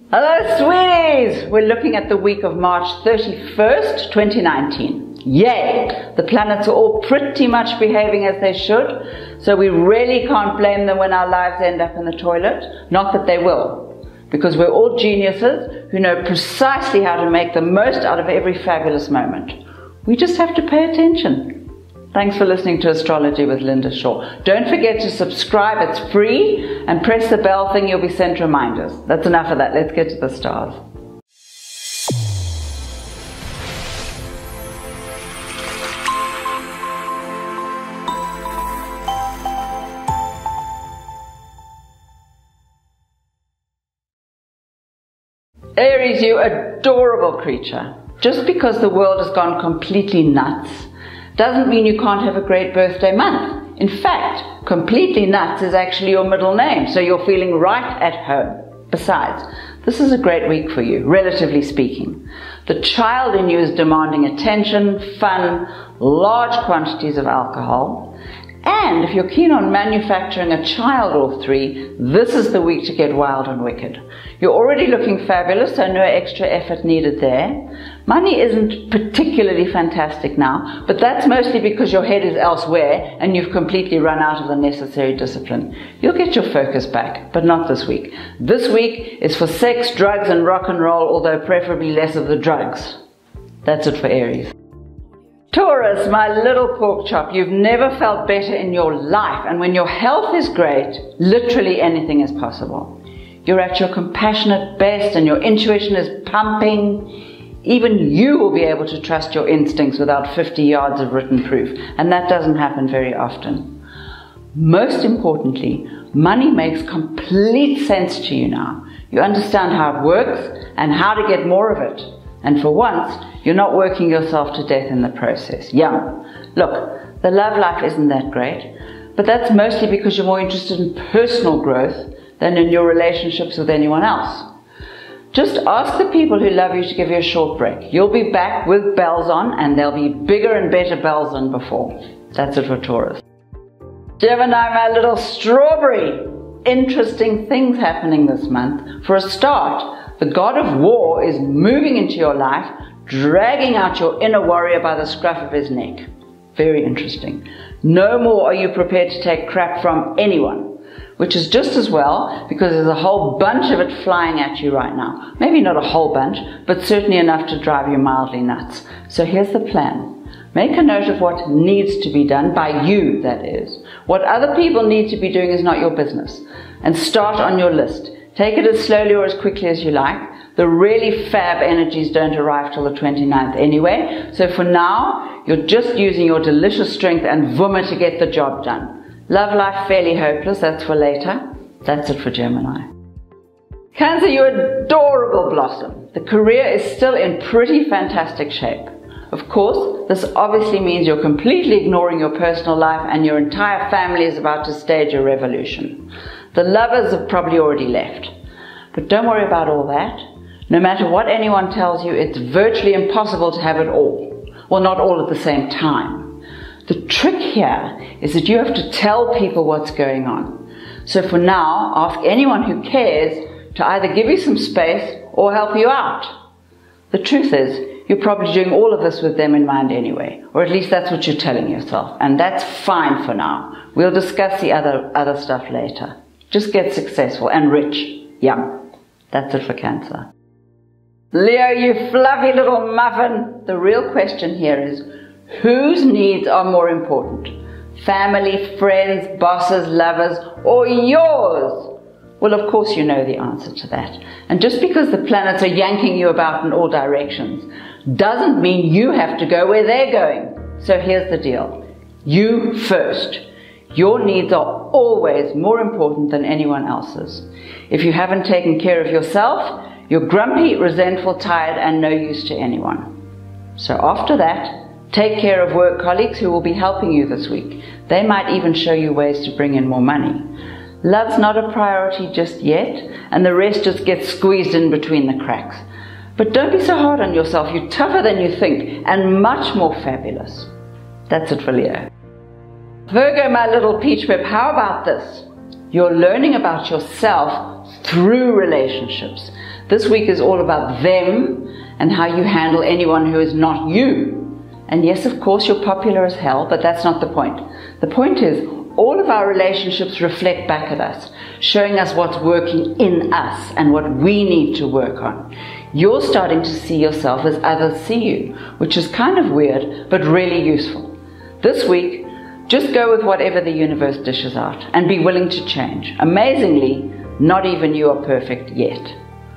Hello sweeties! We're looking at the week of March 31st, 2019. Yay! The planets are all pretty much behaving as they should, so we really can't blame them when our lives end up in the toilet. Not that they will, because we're all geniuses who know precisely how to make the most out of every fabulous moment. We just have to pay attention. Thanks for listening to Astrology with Linda Shaw. Don't forget to subscribe, it's free, and press the bell thing, you'll be sent reminders. That's enough of that, let's get to the stars. Aries, you adorable creature. Just because the world has gone completely nuts doesn't mean you can't have a great birthday month. In fact, completely nuts is actually your middle name, so you're feeling right at home. Besides, this is a great week for you, relatively speaking. The child in you is demanding attention, fun, large quantities of alcohol, and if you're keen on manufacturing a child or three, this is the week to get wild and wicked. You're already looking fabulous, so no extra effort needed there. Money isn't particularly fantastic now, but that's mostly because your head is elsewhere and you've completely run out of the necessary discipline. You'll get your focus back, but not this week. This week is for sex, drugs, and rock and roll, although preferably less of the drugs. That's it for Aries. Taurus, my little pork chop, you've never felt better in your life, and when your health is great, literally anything is possible. You're at your compassionate best and your intuition is pumping. Even you will be able to trust your instincts without 50 yards of written proof, and that doesn't happen very often. Most importantly, money makes complete sense to you now. You understand how it works and how to get more of it. And for once, you're not working yourself to death in the process. Yum. Look, the love life isn't that great, but that's mostly because you're more interested in personal growth than in your relationships with anyone else. Just ask the people who love you to give you a short break. You'll be back with bells on, and there'll be bigger and better bells than before. That's it for Taurus. Gemini, my little strawberry. Interesting things happening this month. For a start, the god of war is moving into your life, dragging out your inner warrior by the scruff of his neck. Very interesting. No more are you prepared to take crap from anyone, which is just as well, because there's a whole bunch of it flying at you right now. Maybe not a whole bunch, but certainly enough to drive you mildly nuts. So here's the plan. Make a note of what needs to be done, by you, that is. What other people need to be doing is not your business. And start on your list. Take it as slowly or as quickly as you like. The really fab energies don't arrive till the 29th anyway. So for now, you're just using your delicious strength and vomit to get the job done. Love life fairly hopeless, that's for later. That's it for Gemini. Cancer, you adorable blossom. The career is still in pretty fantastic shape. Of course, this obviously means you're completely ignoring your personal life and your entire family is about to stage a revolution. The lovers have probably already left. But don't worry about all that. No matter what anyone tells you, it's virtually impossible to have it all. Well, not all at the same time. The trick here is that you have to tell people what's going on. So for now, ask anyone who cares to either give you some space or help you out. The truth is, you're probably doing all of this with them in mind anyway, or at least that's what you're telling yourself, and that's fine for now. We'll discuss the other stuff later. Just get successful and rich. Yum. That's it for Cancer. Leo, you fluffy little muffin. The real question here is, whose needs are more important? Family, friends, bosses, lovers, or yours? Well, of course you know the answer to that. And just because the planets are yanking you about in all directions doesn't mean you have to go where they're going. So here's the deal. You first. Your needs are always more important than anyone else's. If you haven't taken care of yourself, you're grumpy, resentful, tired, and no use to anyone. So after that, take care of work colleagues who will be helping you this week. They might even show you ways to bring in more money. Love's not a priority just yet, and the rest just gets squeezed in between the cracks. But don't be so hard on yourself. You're tougher than you think, and much more fabulous. That's it for Leo. Virgo, my little peach pip, how about this? You're learning about yourself through relationships. This week is all about them and how you handle anyone who is not you. And yes, of course, you're popular as hell, but that's not the point. The point is, all of our relationships reflect back at us, showing us what's working in us and what we need to work on. You're starting to see yourself as others see you, which is kind of weird, but really useful. This week, just go with whatever the universe dishes out and be willing to change. Amazingly, not even you are perfect yet.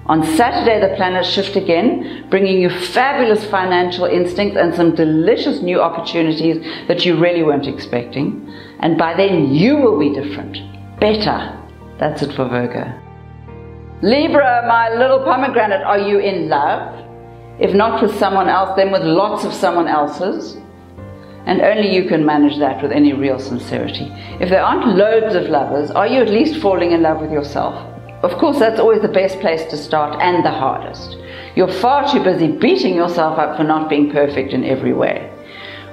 On Saturday, the planets shift again, bringing you fabulous financial instincts and some delicious new opportunities that you really weren't expecting. And by then, you will be different. Better. That's it for Virgo. Libra, my little pomegranate, are you in love? If not with someone else, then with lots of someone else's. And only you can manage that with any real sincerity. If there aren't loads of lovers, are you at least falling in love with yourself? Of course, that's always the best place to start and the hardest. You're far too busy beating yourself up for not being perfect in every way.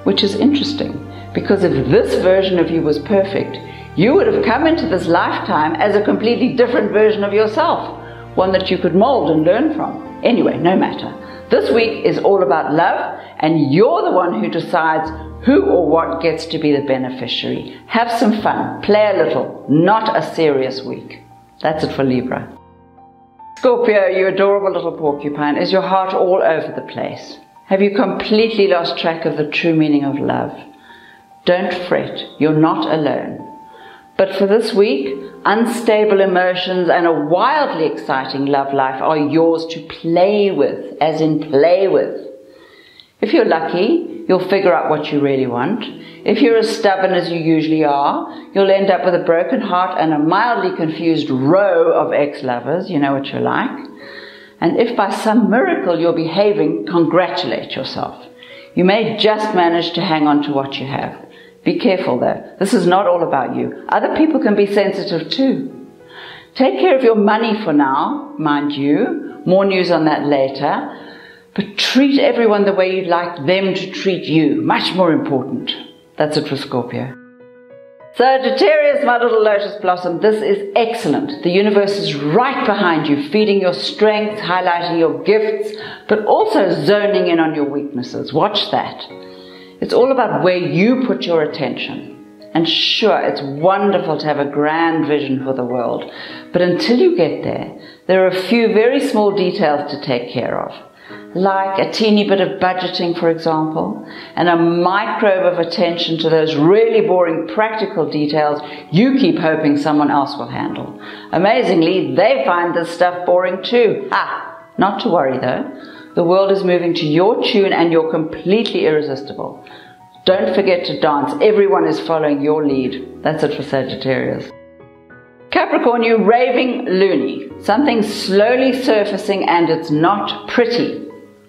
Which is interesting, because if this version of you was perfect, you would have come into this lifetime as a completely different version of yourself, one that you could mold and learn from. Anyway, no matter. This week is all about love, and you're the one who decides who or what gets to be the beneficiary. Have some fun, play a little, not a serious week. That's it for Libra. Scorpio, you adorable little porcupine, is your heart all over the place? Have you completely lost track of the true meaning of love? Don't fret, you're not alone. But for this week, unstable emotions and a wildly exciting love life are yours to play with, as in play with. If you're lucky, you'll figure out what you really want. If you're as stubborn as you usually are, you'll end up with a broken heart and a mildly confused row of ex-lovers. You know what you're like. And if by some miracle you're behaving, congratulate yourself. You may just manage to hang on to what you have. Be careful though. This is not all about you. Other people can be sensitive too. Take care of your money for now, mind you. More news on that later. But treat everyone the way you'd like them to treat you. Much more important. That's it for Scorpio. Sagittarius, my little lotus blossom, this is excellent. The universe is right behind you, feeding your strengths, highlighting your gifts, but also zoning in on your weaknesses. Watch that. It's all about where you put your attention. And sure, it's wonderful to have a grand vision for the world. But until you get there, there are a few very small details to take care of. Like a teeny bit of budgeting, for example, and a microbe of attention to those really boring practical details you keep hoping someone else will handle. Amazingly, they find this stuff boring too. Not to worry though. The world is moving to your tune and you're completely irresistible. Don't forget to dance. Everyone is following your lead. That's it for Sagittarius. Capricorn, you raving loony. Something's slowly surfacing and it's not pretty.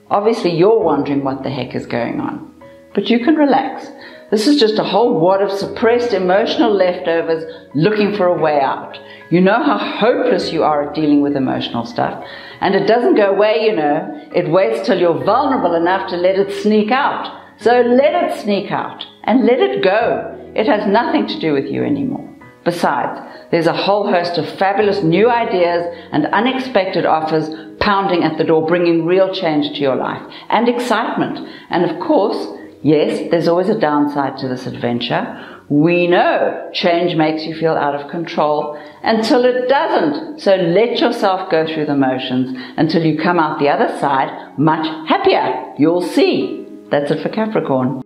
Obviously, you're wondering what the heck is going on. But you can relax. This is just a whole wad of suppressed emotional leftovers looking for a way out. You know how hopeless you are at dealing with emotional stuff. And it doesn't go away, you know. It waits till you're vulnerable enough to let it sneak out. So let it sneak out and let it go. It has nothing to do with you anymore. Besides, there's a whole host of fabulous new ideas and unexpected offers pounding at the door, bringing real change to your life and excitement. And of course, yes, there's always a downside to this adventure. We know change makes you feel out of control until it doesn't. So let yourself go through the motions until you come out the other side much happier. You'll see. That's it for Capricorn.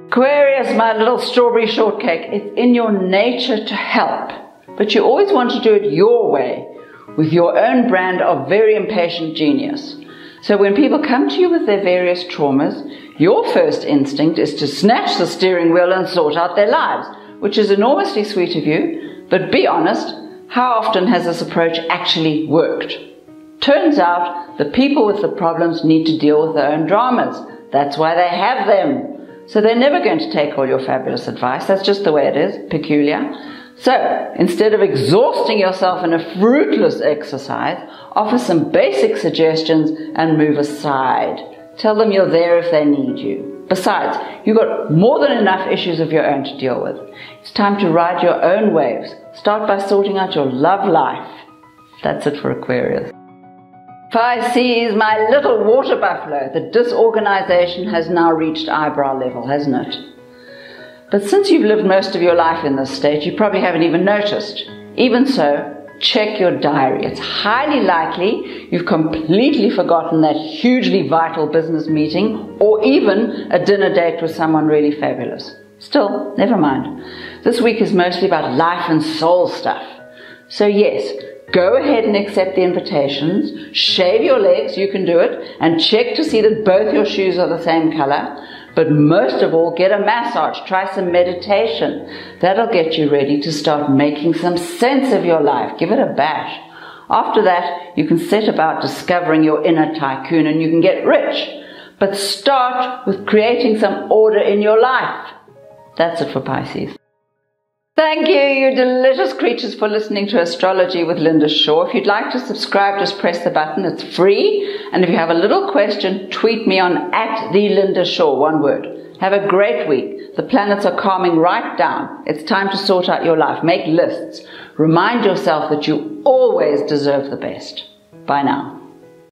Aquarius, my little strawberry shortcake, it's in your nature to help, but you always want to do it your way, with your own brand of very impatient genius. So when people come to you with their various traumas, your first instinct is to snatch the steering wheel and sort out their lives, which is enormously sweet of you, but be honest, how often has this approach actually worked? Turns out the people with the problems need to deal with their own dramas. That's why they have them. So they're never going to take all your fabulous advice. That's just the way it is, peculiar. So instead of exhausting yourself in a fruitless exercise, offer some basic suggestions and move aside. Tell them you're there if they need you. Besides, you've got more than enough issues of your own to deal with. It's time to ride your own waves. Start by sorting out your love life. That's it for Aquarius. Pisces, my little water buffalo, the disorganization has now reached eyebrow level, hasn't it? But since you've lived most of your life in this state, you probably haven't even noticed. Even so, check your diary. It's highly likely you've completely forgotten that hugely vital business meeting or even a dinner date with someone really fabulous. Still, never mind. This week is mostly about life and soul stuff. So yes, go ahead and accept the invitations, shave your legs, you can do it, and check to see that both your shoes are the same color. But most of all, get a massage, try some meditation. That'll get you ready to start making some sense of your life. Give it a bash. After that, you can set about discovering your inner tycoon and you can get rich. But start with creating some order in your life. That's it for Pisces. Thank you, you delicious creatures, for listening to Astrology with Linda Shaw. If you'd like to subscribe, just press the button. It's free. And if you have a little question, tweet me on @TheLindaShaw, one word. Have a great week. The planets are calming right down. It's time to sort out your life. Make lists. Remind yourself that you always deserve the best. Bye now.